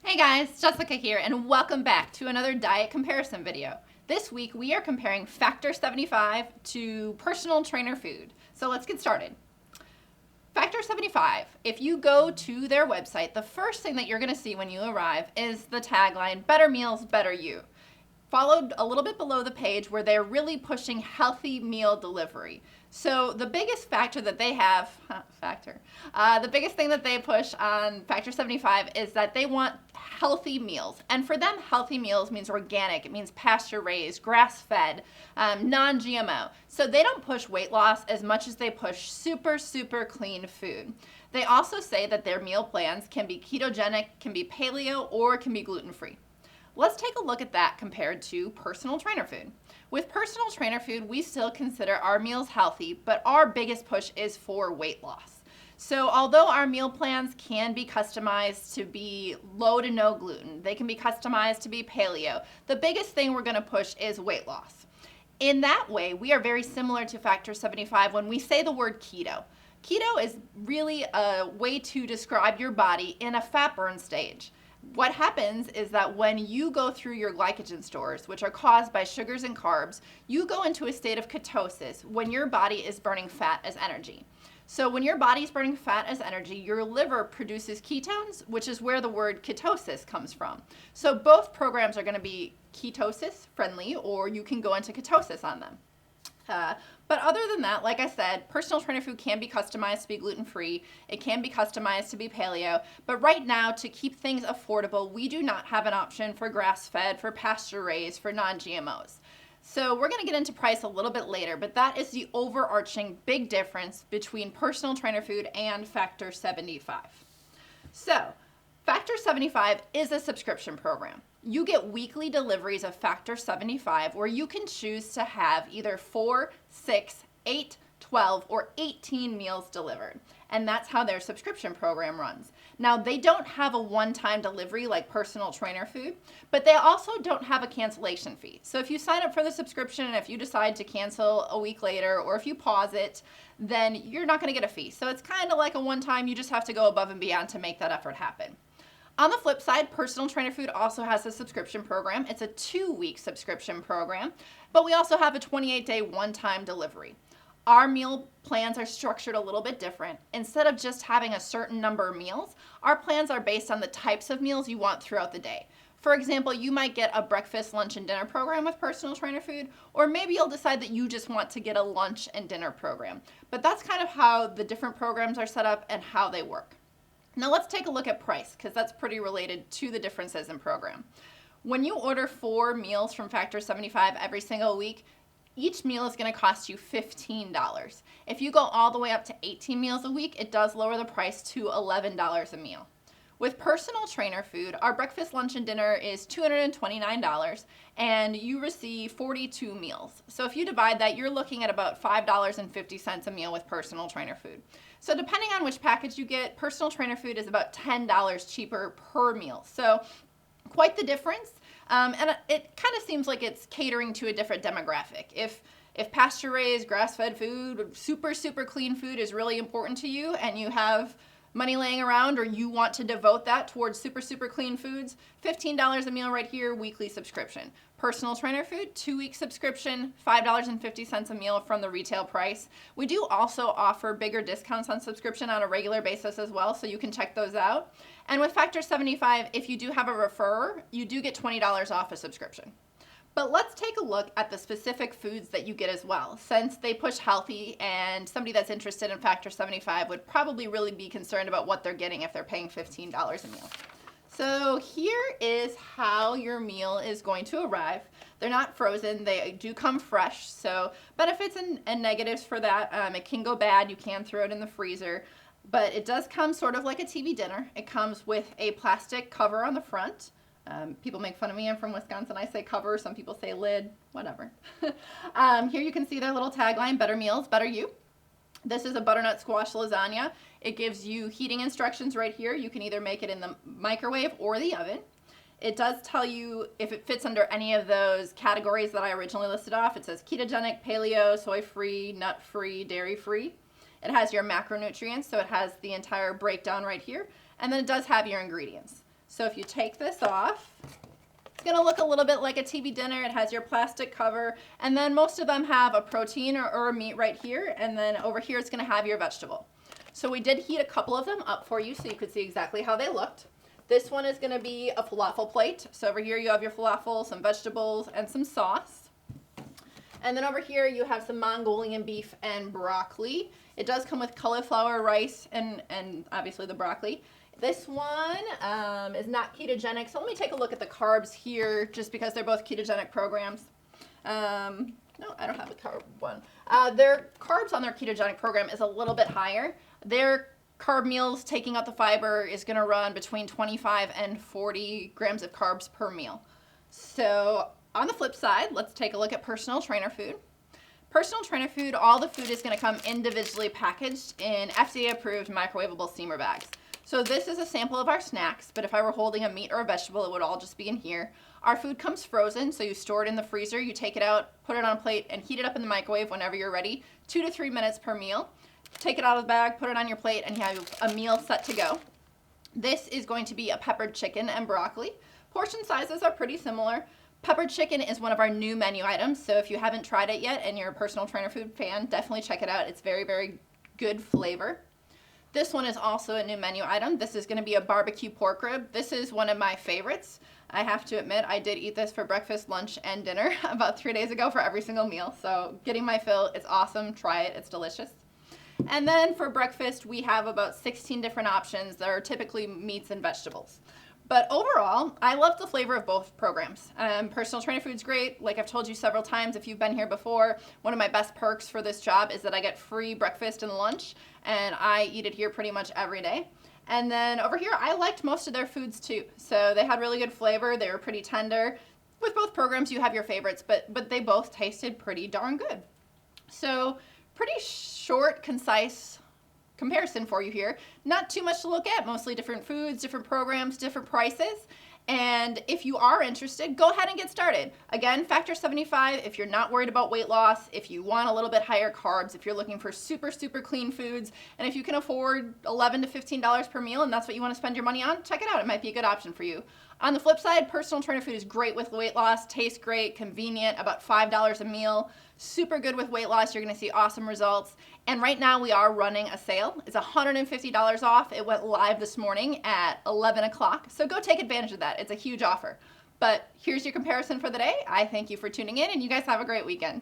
Hey guys, Jessica here, and welcome back to another diet comparison video. This week we are comparing Factor 75 to personal trainer food. So let's get started. Factor 75, if you go to their website, the first thing that you're going to see when you arrive is the tagline, Better Meals, Better You. Followed a little bit below the page where they're really pushing healthy meal delivery. So the biggest factor that they have, the biggest thing that they push on Factor 75 is that they want healthy meals. And for them, healthy meals means organic. It means pasture raised, grass fed, non-GMO. So they don't push weight loss as much as they push super clean food. They also say that their meal plans can be ketogenic, can be paleo, or can be gluten-free. Let's take a look at that compared to personal trainer food. With personal trainer food, we still consider our meals healthy, but our biggest push is for weight loss. So although our meal plans can be customized to be low to no gluten, they can be customized to be paleo, the biggest thing we're going to push is weight loss. In that way, we are very similar to Factor 75 when we say the word keto. Keto is really a way to describe your body in a fat burn stage. What happens is that when you go through your glycogen stores, which are caused by sugars and carbs, you go into a state of ketosis when your body is burning fat as energy. So when your body is burning fat as energy, your liver produces ketones, which is where the word ketosis comes from. So both programs are going to be ketosis friendly, or you can go into ketosis on them. But other than that, like I said, personal trainer food can be customized to be gluten-free. It can be customized to be paleo. But right now, to keep things affordable, we do not have an option for grass-fed, for pasture-raised, for non-GMOs. So we're going to get into price a little bit later, but that is the overarching big difference between personal trainer food and Factor 75. So Factor 75 is a subscription program. You get weekly deliveries of Factor 75 where you can choose to have either 4, 6, 8, 12, or 18 meals delivered. And that's how their subscription program runs. Now, they don't have a one-time delivery like personal trainer food, but they also don't have a cancellation fee. So if you sign up for the subscription and if you decide to cancel a week later, or if you pause it, then you're not going to get a fee. So it's kind of like a one-time, you just have to go above and beyond to make that effort happen. On the flip side, personal trainer food also has a subscription program. It's a 2-week subscription program, but we also have a 28-day one-time delivery. Our meal plans are structured a little bit different. Instead of just having a certain number of meals, our plans are based on the types of meals you want throughout the day. For example, you might get a breakfast, lunch, and dinner program with personal trainer food, or maybe you'll decide that you just want to get a lunch and dinner program. But that's kind of how the different programs are set up and how they work. Now let's take a look at price, because that's pretty related to the differences in program. When you order 4 meals from Factor 75 every single week, each meal is going to cost you $15. If you go all the way up to 18 meals a week, it does lower the price to $11 a meal. With personal trainer food, our breakfast, lunch, and dinner is $229, and you receive 42 meals. So if you divide that, you're looking at about $5.50 a meal with personal trainer food. So depending on which package you get, personal trainer food is about $10 cheaper per meal. So quite the difference. And it kind of seems like it's catering to a different demographic. If pasture-raised, grass-fed food, super clean food is really important to you, and you have money laying around, or you want to devote that towards super clean foods, $15 a meal right here, weekly subscription. Personal trainer food, 2-week subscription, $5.50 a meal from the retail price. We do also offer bigger discounts on subscription on a regular basis as well, so you can check those out. And with Factor 75, if you do have a referrer, you do get $20 off a subscription. But let's take a look at the specific foods that you get as well, since they push healthy, and somebody that's interested in Factor 75 would probably really be concerned about what they're getting if they're paying $15 a meal. So here is how your meal is going to arrive. They're not frozen, they do come fresh, so benefits and negatives for that. It can go bad, you can throw it in the freezer, but it does come sort of like a TV dinner. It comes with a plastic cover on the front. People make fun of me, I'm from Wisconsin, I say cover, some people say lid, whatever. Here you can see their little tagline, Better Meals, Better You. This is a butternut squash lasagna. It gives you heating instructions right here. You can either make it in the microwave or the oven. It does tell you if it fits under any of those categories that I originally listed off. It says ketogenic, paleo, soy-free, nut-free, dairy-free. It has your macronutrients, so it has the entire breakdown right here. And then it does have your ingredients. So if you take this off, it's gonna look a little bit like a TV dinner. It has your plastic cover, and then most of them have a protein or a meat right here, and then over here it's gonna have your vegetable. So we did heat a couple of them up for you so you could see exactly how they looked. This one is gonna be a falafel plate. So over here you have your falafel, some vegetables, and some sauce. And then over here you have some Mongolian beef and broccoli. It does come with cauliflower, rice, and obviously the broccoli. This one is not ketogenic, so let me take a look at the carbs here, just because they're both ketogenic programs. No, I don't have a carb one. Their carbs on their ketogenic program is a little bit higher. Their carb meals, taking out the fiber, is gonna run between 25 and 40 grams of carbs per meal. So on the flip side, let's take a look at personal trainer food. Personal trainer food, all the food is gonna come individually packaged in FDA-approved microwavable steamer bags. So this is a sample of our snacks, but if I were holding a meat or a vegetable, it would all just be in here. Our food comes frozen, so you store it in the freezer, you take it out, put it on a plate, and heat it up in the microwave whenever you're ready, 2 to 3 minutes per meal. Take it out of the bag, put it on your plate, and you have a meal set to go. This is going to be a peppered chicken and broccoli. Portion sizes are pretty similar. Peppered chicken is one of our new menu items, so if you haven't tried it yet and you're a personal trainer food fan, definitely check it out. It's very, very good flavor. This one is also a new menu item. This is gonna be a barbecue pork rib. This is one of my favorites. I have to admit, I did eat this for breakfast, lunch, and dinner about 3 days ago for every single meal. So getting my fill, it's awesome. Try it, it's delicious. And then for breakfast, we have about 16 different options that are typically meats and vegetables. But overall, I love the flavor of both programs. Personal trainer food's great. Like I've told you several times, if you've been here before, one of my best perks for this job is that I get free breakfast and lunch, and I eat it here pretty much every day. And then over here, I liked most of their foods too. So they had really good flavor. They were pretty tender. With both programs, you have your favorites, but they both tasted pretty darn good. So pretty short, concise comparison for you here. Not too much to look at, mostly different foods, different programs, different prices. And if you are interested, go ahead and get started. Again, Factor 75, if you're not worried about weight loss, if you want a little bit higher carbs, if you're looking for super, super clean foods, and if you can afford $11 to $15 per meal and that's what you want to spend your money on, check it out. It might be a good option for you. On the flip side, personal trainer food is great with weight loss, tastes great, convenient, about $5 a meal. Super good with weight loss. You're going to see awesome results. And right now we are running a sale. It's $150 off. It went live this morning at 11 o'clock. So go take advantage of that. It's a huge offer. But here's your comparison for the day. I thank you for tuning in, and you guys have a great weekend.